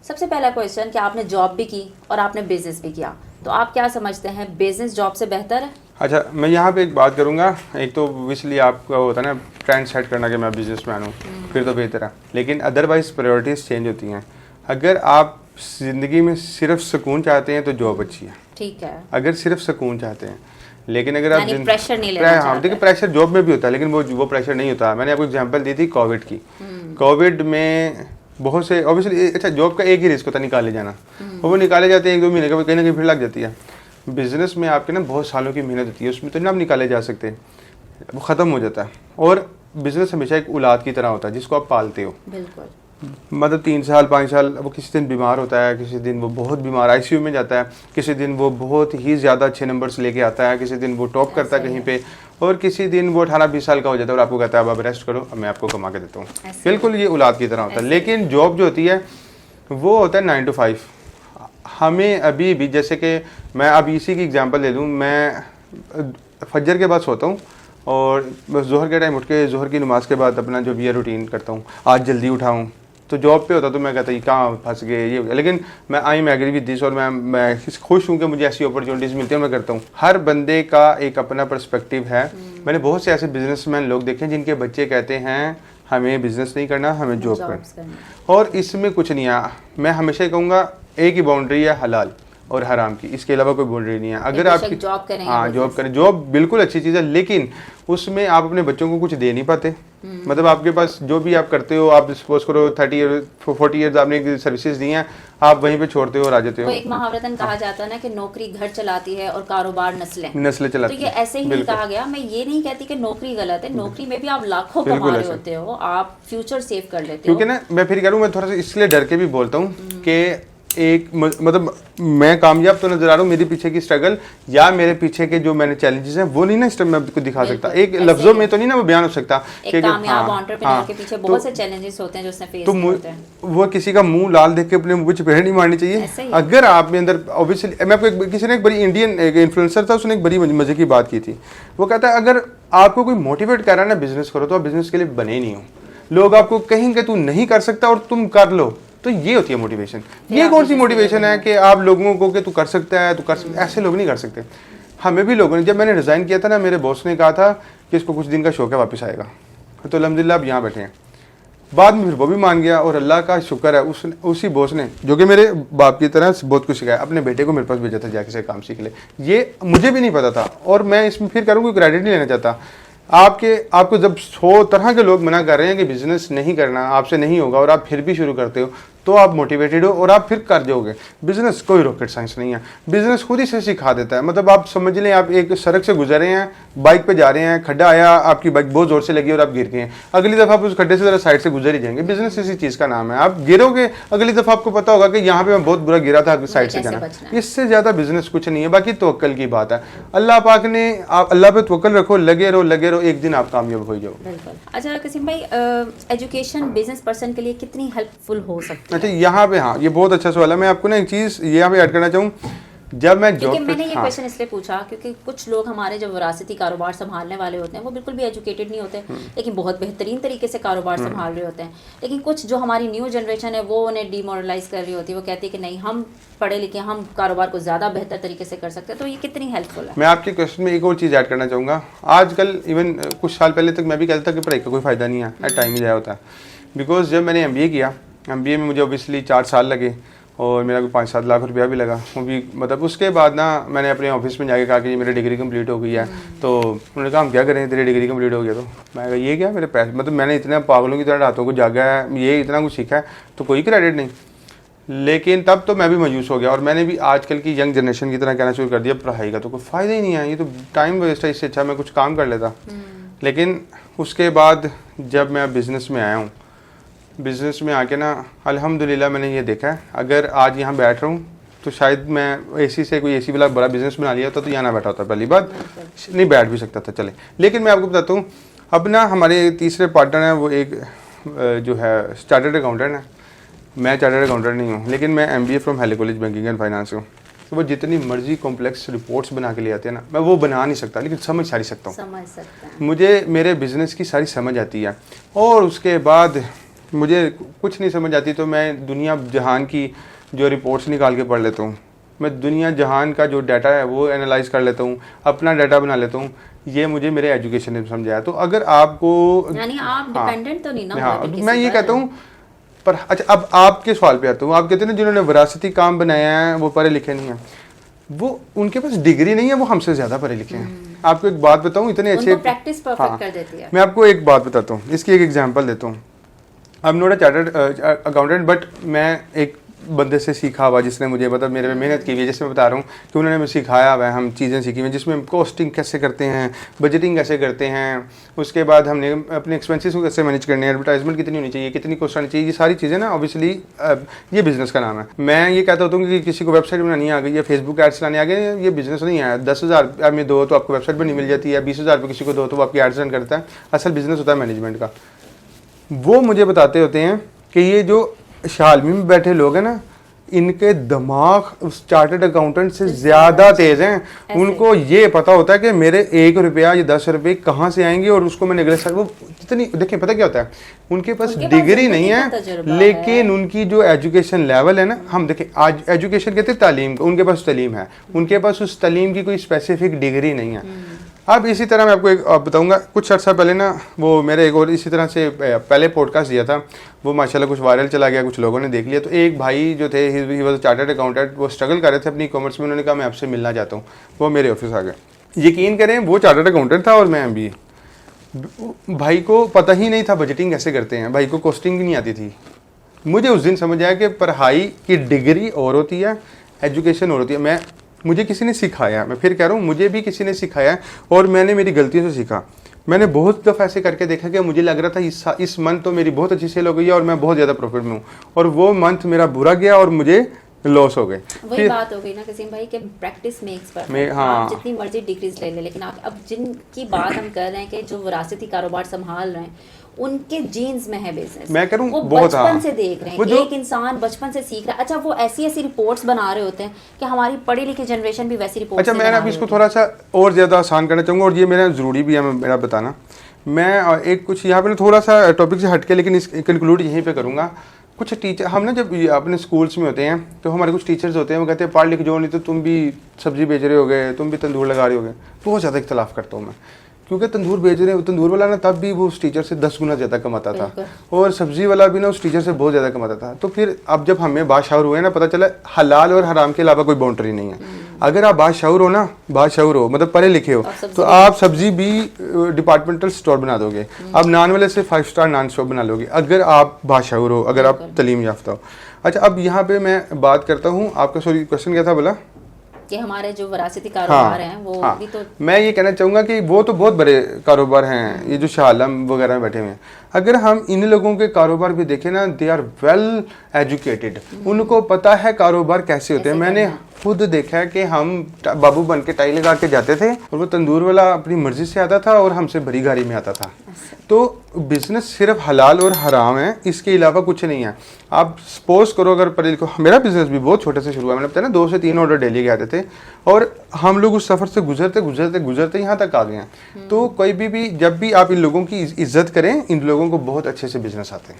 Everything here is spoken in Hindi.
सबसे पहला क्वेश्चन कि आपने जॉब भी की और आपने बिजनेस भी किया, तो आप क्या समझते हैं, बिजनेस जॉब से बेहतर है? अच्छा, मैं यहाँ पे एक बात करूँगा। एक तो ऑब्वियसली आपका होता है ना ट्रेंड सेट करना कि मैं बिजनेसमैन हूँ, फिर तो बेहतर है, लेकिन अदरवाइज प्रायोरिटीज़ चेंज होती हैं। अगर आप ज़िंदगी में सिर्फ सुकून चाहते हैं तो जॉब अच्छी है, ठीक है। अगर सिर्फ सुकून चाहते हैं। लेकिन अगर आप प्रेशर नहीं लेना चाहते। हाँ, देखिए प्रेशर जॉब में भी होता है, लेकिन वो प्रेशर नहीं होता। मैंने आपको एग्जांपल दी थी कोविड की। कोविड में बहुत से ऑब्वियसली, अच्छा जॉब का एक ही रिस्क होता है, निकाले जाना, और वो निकाले जाते हैं 1-2 महीने का, कहीं ना कहीं फिर लग जाती है। बिजनेस में आपके ना बहुत सालों की मेहनत होती है, उसमें तो ना आप निकाले जा सकते, वो ख़त्म हो जाता है। और बिजनेस हमेशा एक औलाद की तरह होता है जिसको आप पालते हो। बिल्कुल। मतलब 3 साल 5 साल, वो किसी दिन बीमार होता है, किसी दिन वो बहुत बीमार आईसीयू में जाता है, किसी दिन वो बहुत ही ज़्यादा अच्छे नंबर्स लेके आता है, किसी दिन वो टॉप करता है कहीं पे, और किसी दिन वो 18-20 साल का हो जाता है और आपको कहता है अब रेस्ट करो, अब मैं आपको कमा के देता हूँ। बिल्कुल ये औलाद की तरह होता है। लेकिन जॉब जो होती है वो होता है 9 to 5। हमें अभी भी, जैसे कि मैं अब इसी की एग्जांपल ले लूँ, मैं फजर के बाद सोता हूँ और जोहर के टाइम उठ के जोहर की नमाज़ के बाद अपना जो भी है रूटीन करता हूँ। आज जल्दी उठाऊँ, तो जॉब पे होता तो मैं कहता ये कहाँ फंस गए ये, लेकिन मैं I am agree with this, और मैं खुश हूँ कि मुझे ऐसी अपॉर्चुनिटीज़ मिलती है, मैं करता हूँ। हर बंदे का एक अपना पर्सपेक्टिव है। मैंने बहुत से ऐसे बिजनेसमैन लोग देखे हैं जिनके बच्चे कहते हैं हमें बिजनेस नहीं करना, हमें जॉब करना, और इसमें कुछ नहीं है। मैं हमेशा कहूँगा एक ही बाउंड्री है, हलाल और हराम की, इसके अलावा कोई बाउंड्री नहीं है। अगर आप जॉब करें, हाँ जॉब करें, जॉब बिल्कुल अच्छी चीज़ है, लेकिन उसमें आप अपने बच्चों को कुछ दे नहीं पाते। मतलब आपके पास जो भी आप करते हो, आप सपोज करो 40 ईयर्स आपने सर्विसेज दी हैं, आप वहीं पे छोड़ते हो और आ जाते हो। तो एक महावरतन कहा जाता है ना कि नौकरी घर चलाती है और कारोबार नस्लें चलाती है। तो ये ऐसे ही कहा गया। मैं ये नहीं कहती कि नौकरी गलत है, नौकरी में भी आप लाखों कमा रहे होते हो, आप फ्यूचर सेव कर लेते हो। क्योंकि ना मैं फिर करूँ, मैं थोड़ा सा इसलिए डर के भी बोलता हूँ कि एक मतलब मैं कामयाब तो नजर आ रहा हूँ, मेरे पीछे की स्ट्रगल या मेरे पीछे के जो मैंने चैलेंजेस हैं वो नहीं ना इस टाइम मैं आपको दिखा सकता, एक लफ्जों में तो नहीं ना वो बयान हो सकता। एक कामयाब एंटरप्रेन्योर के पीछे बहुत से चैलेंजेस होते हैं जो उसने फेस किए होते हैं। वो किसी का मुंह लाल देख के अपने मुंह पे चपेट नहीं मारनी चाहिए। अगर आप में अंदर ऑब्वियसली, मैं आपको किसी ने एक बड़ी इंडियन एक इन्फ्लुएंसर था, उसने एक बड़ी मजे की बात की थी। वो कहता है अगर आपको कोई मोटिवेट कर रहा है ना बिजनेस करो, तो आप बिजनेस के लिए बने ही नहीं हो। लोग आपको कहेंगे तू नहीं कर सकता और तुम कर लो, तो ये होती है मोटिवेशन। ये कौन सी मोटिवेशन है कि आप लोगों को कि तू कर सकता है, तू कर सकता है, ऐसे लोग नहीं कर सकते। हमें भी लोगों ने, जब मैंने रिज़ाइन किया था ना, मेरे बॉस ने कहा था कि इसको कुछ दिन का शौक है, वापस आएगा, तो अल्हम्दुलिल्लाह अब यहाँ बैठे हैं। बाद में फिर वो भी मान गया, और अल्लाह का शुक्र है उसी बॉस ने, जो कि मेरे बाप की तरह बहुत कुछ सिखाया, अपने बेटे को मेरे पास भेजा था जाके से काम सीख ले। ये मुझे भी नहीं पता था, और मैं इसमें फिर करूँ कोई क्रेडिट नहीं लेना चाहता। आपको जब 100 तरह के लोग मना कर रहे हैं कि बिजनेस नहीं करना, आपसे नहीं होगा, और आप फिर भी शुरू करते हो, तो आप मोटिवेटेड हो और आप फिर कर जाओगे। बिजनेस कोई रॉकेट साइंस नहीं है, बिजनेस खुद ही से सिखा देता है। मतलब आप समझ लें, आप एक सड़क से गुजर रहे हैं, बाइक पे जा रहे हैं, खड्डा आया, आपकी बाइक बहुत जोर से लगी और आप गिर गए हैं, अगली दफ़ा आप उस खड्डे से ज़रा साइड से गुजर ही जाएंगे। बिजनेस इसी चीज़ का नाम है। आप गिरोगे, अगली दफ़ा आपको पता होगा कि यहाँ पे मैं बहुत बुरा गिरा था, साइड से जाना। इससे ज़्यादा बिजनेस कुछ नहीं है। बाकी तवक्कल की बात है। अल्लाह पाक ने, आप अल्लाह पे तवक्कल रखो, लगे रहो, एक दिन आप कामयाब हो जाओ। अच्छा कसीम भाई, एजुकेशन बिजनेस पर्सन के लिए कितनी हेल्पफुल हो सकती है? अच्छा, यहाँ पे हाँ, ये बहुत अच्छा सवाल है। मैं आपको ना एक चीज़ यहाँ पे ऐड करना चाहूँ। जब मैं जॉब, मैंने ये क्वेश्चन इसलिए पूछा क्योंकि कुछ लोग हमारे जो विरासती कारोबार संभालने वाले होते हैं वो बिल्कुल भी एजुकेटेड नहीं होते, लेकिन बहुत बेहतरीन तरीके से कारोबार संभाल रहे होते हैं। लेकिन कुछ जो हमारी न्यू जनरेशन है वो उन्हें डिमोरलाइज कर रही होती है, वो कहती है कि नहीं, हम पढ़े लिखे, हम कारोबार को ज़्यादा बेहतर तरीके से कर सकते हैं। तो ये कितनी हेल्पफुल है? मैं आपके क्वेश्चन में एक और चीज़ ऐड करना चाहूँगा। आजकल इवन कुछ साल पहले तक मैं भी कहता था कि पढ़ाई का कोई फ़ायदा नहीं है, टाइम ही ज़ाया होता है। बिकॉज जब मैंने MBA किया, MBA में मुझे ऑब्वियसली 4 साल लगे और मेरा कोई 5-7 लाख रुपया भी लगा। वो भी मतलब उसके बाद ना मैंने अपने ऑफिस में जाके कहा कि मेरी डिग्री कंप्लीट हो गई है। तो उन्होंने कहा हम क्या करें, तेरी डिग्री कंप्लीट हो गया। तो मैं कहा ये क्या, मेरे पैसे, मतलब मैंने इतने पागलों की तरह रातों को जागा है, ये इतना कुछ सीखा है, तो कोई क्रेडिट नहीं। लेकिन तब तो मैं भी मायूस हो गया, और मैंने भी आजकल की यंग जनरेशन की तरह कहना शुरू कर दिया पढ़ाई का तो कोई फ़ायदा ही नहीं है, ये तो टाइम वेस्ट है, इससे अच्छा मैं कुछ काम कर लेता। लेकिन उसके बाद जब मैं बिज़नेस में आया हूँ, बिज़नेस में आके ना अल्हम्दुलिल्लाह मैंने ये देखा है, अगर आज यहाँ बैठ रहा हूँ तो शायद मैं एसी से कोई एसी वाला बड़ा बिज़नेस बना लिया होता तो यहाँ ना बैठा होता, पहली बात नहीं बैठ भी सकता था, चले। लेकिन मैं आपको बताता हूँ, अब ना हमारे तीसरे पार्टनर हैं, वो एक जो है चार्टर्ड अकाउंटेंट है। मैं चार्टर्ड अकाउंटेंट नहीं हूँ, लेकिन मैं MBA फ्रॉम हैले कॉलेज बैंकिंग एंड फाइनेंस हूँ। तो वो जितनी मर्जी कॉम्प्लेक्स रिपोर्ट्स बना के ले आते हैं ना, मैं वो बना नहीं सकता, लेकिन समझ सारी सकता हूँ। मुझे मेरे बिज़नेस की सारी समझ आती है। और उसके बाद मुझे कुछ नहीं समझ आती तो मैं दुनिया जहान की जो रिपोर्ट्स निकाल के पढ़ लेता हूँ, मैं दुनिया जहान का जो डाटा है वो एनालाइज कर लेता हूँ, अपना डाटा बना लेता हूँ। ये मुझे मेरे एजुकेशन ने समझाया। तो अगर आपको यानी आप डिपेंडेंट तो नहीं ना, हाँ, मैं ये कहता हूँ। पर अच्छा, अब आपके सवाल पे आता हूँ। आप कहते हैं ना जिन्होंने विरासती काम बनाया है वो पढ़े लिखे नहीं है, वो उनके पास डिग्री नहीं है, वो हमसे ज्यादा पढ़े लिखे हैं। आपको एक बात बताऊँ, इतने अच्छे प्रैक्टिस परफेक्ट कर देती है। मैं आपको एक बात बताता हूँ, इसकी एक एग्जांपल देता हूँ। I am not a chartered accountant, but मैं एक बंदे से सीखा हुआ जिसने मुझे मतलब मेरे में मेहनत की हुई है, जिसमें बता रहा हूँ कि उन्होंने मुझे सिखाया हुआ है, हम चीज़ें सीखी हुई हैं जिसमें हम कॉस्टिंग कैसे करते हैं, बजटिंग कैसे करते हैं, उसके बाद हमने अपने एक्सपेंसेस को कैसे मैनेज करने हैं, एडवर्टाइजमेंट कितनी होनी चाहिए, कितनी कॉस्ट आनी चाहिए, ये सारी चीज़ें ना ऑब्वियसली ये बिज़नेस का नाम है। मैं ये कहता होता हूँ कि किसी को वेबसाइट बनानी आ गई या फेसबुक एड्स लाने आ गए, ये बिज़नेस नहीं है। 10,000 में दो तो आपको वेबसाइट बनी मिल जाती है, 20,000 रुपये किसी को दो तो वो आपकी एड्स रन करता है। असल बिज़नेस होता है मैनेजमेंट का। वो मुझे बताते होते हैं कि ये जो शालमी में बैठे लोग हैं ना, इनके दिमाग उस चार्टर्ड अकाउंटेंट से ज्यादा तेज हैं। उनको ये पता होता है कि मेरे 1 रुपया या 10 रुपए कहाँ से आएंगे और उसको मैंने अगले साल, वो जितनी देखिए पता क्या होता है, उनके पास डिग्री नहीं है, लेकिन उनकी जो एजुकेशन लेवल है ना, हम देखें आज एजुकेशन कहते हैं तालीम, उनके पास तालीम है, उनके पास उस तालीम की कोई स्पेसिफिक डिग्री नहीं है। अब इसी तरह मैं आपको एक बताऊंगा, कुछ अर्सा पहले ना वो मेरे एक और इसी तरह से पहले पॉडकास्ट दिया था, वो माशाल्लाह कुछ वायरल चला गया, कुछ लोगों ने देख लिया। तो एक भाई जो थे, ही वाज चार्टर्ड अकाउंटेंट, वो स्ट्रगल कर रहे थे अपनी कॉमर्स में। उन्होंने कहा मैं आपसे मिलना चाहता हूँ, वो मेरे ऑफिस आ गए। यकीन करें वो चार्टर्ड अकाउंटेंट था और मैं MBA। भाई को पता ही नहीं था बजटिंग कैसे करते हैं, भाई को कॉस्टिंग नहीं आती थी। मुझे उस दिन समझ आया कि पढ़ाई की डिग्री और होती है, एजुकेशन और होती है। मुझे किसी ने सिखाया, मैं फिर कह रहा हूँ मुझे भी किसी ने सिखाया और मैंने मेरी गलतियों से सीखा। मैंने बहुत दफ़ा ऐसे करके देखा कि मुझे लग रहा था इस मंथ तो मेरी बहुत अच्छी सेल हो गई है और मैं बहुत ज़्यादा प्रॉफिट में हूँ, और वो मंथ मेरा बुरा गया और मुझे लॉस हो गए। वही बात हो गई ना किसी भाई के प्रैक्टिस मेक्स परफेक्ट। हाँ, आप जितनी मर्जी डिग्रीज ले ले, लेकिन आप अब जिनकी बात हम कर रहे हैं कि जो विरासती कारोबार संभाल रहे हैं, उनके जीन्स में है बिजनेस। मैं करूं वो बहुत बचपन से देख रहे हैं, एक इंसान बचपन से सीख रहा है। अच्छा, वो ऐसी रिपोर्ट्स बना रहे होते हैं कि हमारी पढ़ी लिखी जनरेशन भी वैसी रिपोर्ट्स। अच्छा, मैं अब इसको थोड़ा सा और ज़्यादा आसान करना चाहूँगा, और ये मेरा ज़रूरी भी है मेरा बताना। मैं एक कुछ यहाँ पे थोड़ा सा टॉपिक से हटके, लेकिन इस कंक्लूड यहीं पे करूँगा। कुछ टीचर, हम ना जब अपने स्कूल्स में होते हैं तो हमारे कुछ टीचर्स होते हैं, वो कहते हैं पढ़ लिख जो, नहीं तो तुम भी सब्जी बेच रहे होगे, तुम भी तंदूर लगा रहे होगे। बहुत ज़्यादा इख्तलाफ करता हूँ मैं, क्योंकि तंदूर बेच रहे, तंदूर वाला ना तब भी वो उस टीचर से 10 गुना ज़्यादा कमाता था, और सब्जी वाला भी ना उस टीचर से बहुत ज़्यादा कमाता था। तो फिर अब जब हमें बादशाहर हुए ना, पता चला हलाल और हराम के अलावा कोई बाउंड्री नहीं है। अगर आप बादशाहर हो ना, बादशाहर हो मतलब पढ़े लिखे हो, तो आप सब्जी भी डिपार्टमेंटल स्टोर बना दोगे, आप नान वाले से 5 स्टार नान स्टोर बना लोगे, अगर आप बादशाहर हो, अगर आप तालीम याफ्ता हो। अच्छा, अब यहाँ पे मैं बात करता हूँ, आपका सॉरी क्वेश्चन क्या था बोला कि हमारे जो विरासती कारोबार हैं वो भी तो। मैं ये कहना चाहूँगा कि वो तो बहुत बड़े कारोबार हैं, ये जो शाह आलम वगैरह में बैठे हुए हैं। अगर हम इन लोगों के कारोबार भी देखें ना, दे आर वेल एजुकेटेड, उनको पता है कारोबार कैसे होते हैं। मैंने खुद देखा है कि हम बाबू बन के टाई लगा के जाते थे और वो तंदूर वाला अपनी मर्जी से आता था और हमसे बड़ी गाड़ी में आता था। तो बिजनेस सिर्फ हलाल और हराम है, इसके अलावा कुछ नहीं है। आप सपोज करो अगर पढ़े लिखो, मेरा बिजनेस भी बहुत छोटे से शुरू हुआ, मैंने बताया ना 2 से 3 ऑर्डर डेली के आते थे, और हम लोग उस सफर से गुजरते गुजरते गुजरते यहाँ तक आ गए हैं। तो कोई भी जब भी आप इन लोगों की इज्जत करें, इन लोगों को बहुत अच्छे से बिजनेस आते हैं।